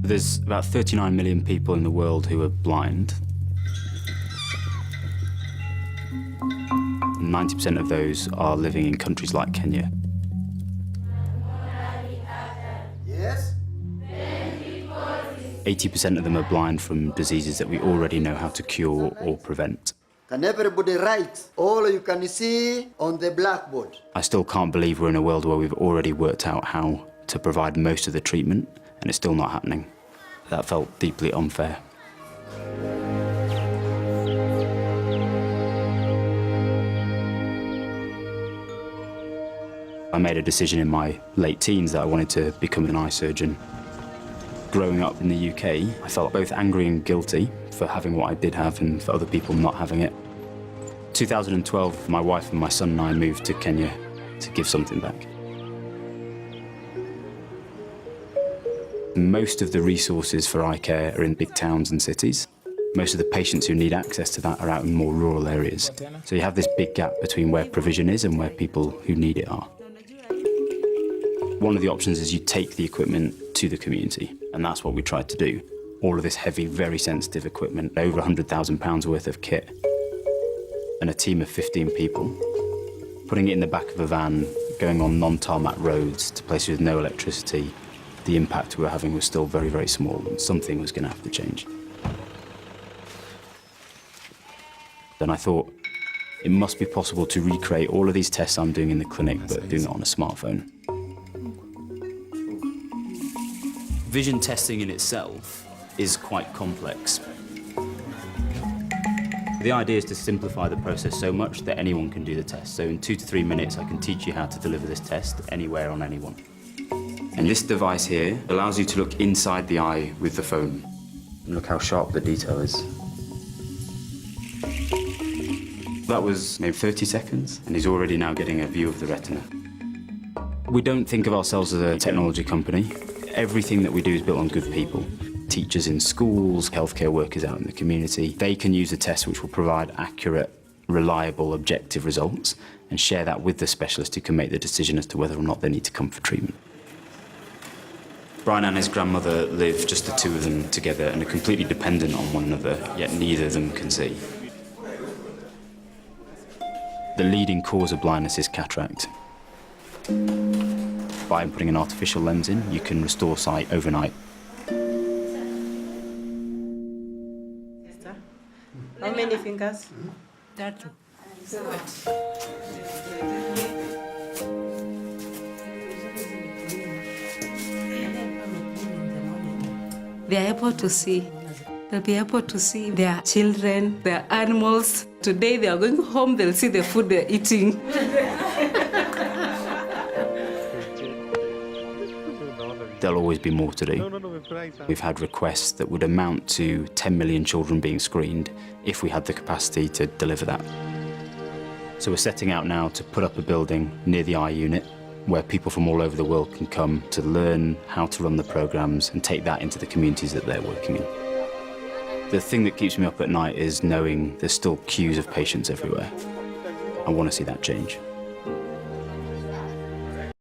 There's about 39 million people in the world who are blind. 90% of those are living in countries like Kenya. Yes? 80% of them are blind from diseases that we already know how to cure or prevent. Can everybody write all you can see on the blackboard? I still can't believe we're in a world where we've already worked out how to provide most of the treatment, and it's still not happening. That felt deeply unfair. I made a decision in my late teens that I wanted to become an eye surgeon. Growing up in the UK, I felt both angry and guilty for having what I did have and for other people not having it. 2012, my wife and my son and I moved to Kenya to give something back. Most of the resources for eye care are in big towns and cities. Most of the patients who need access to that are out in more rural areas. So you have this big gap between where provision is and where people who need it are. One of the options is you take the equipment to the community, and that's what we tried to do. All of this heavy, very sensitive equipment, over £100,000 worth of kit, and a team of 15 people, putting it in the back of a van, going on non-tarmac roads to places with no electricity. The impact we were having was still very, very small, and something was going to have to change. Then I thought, it must be possible to recreate all of these tests I'm doing in the clinic, but doing it on a smartphone. Vision testing in itself is quite complex. The idea is to simplify the process so much that anyone can do the test. So in 2 to 3 minutes, I can teach you how to deliver this test anywhere on anyone. And this device here allows you to look inside the eye with the phone. And look how sharp the detail is. That was maybe 30 seconds, and he's already now getting a view of the retina. We don't think of ourselves as a technology company. Everything that we do is built on good people. Teachers in schools, healthcare workers out in the community. They can use a test which will provide accurate, reliable, objective results and share that with the specialist who can make the decision as to whether or not they need to come for treatment. Brian and his grandmother live just the two of them together and are completely dependent on one another, yet neither of them can see. The leading cause of blindness is cataract. By putting an artificial lens in, you can restore sight overnight. How many fingers? That. They are able to see. They'll be able to see their children, their animals. Today they are going home, they'll see the food they're eating. There'll always be more to do. We've had requests that would amount to 10 million children being screened if we had the capacity to deliver that. So we're setting out now to put up a building near the eye unit where people from all over the world can come to learn how to run the programs and take that into the communities that they're working in. The thing that keeps me up at night is knowing there's still queues of patients everywhere. I want to see that change.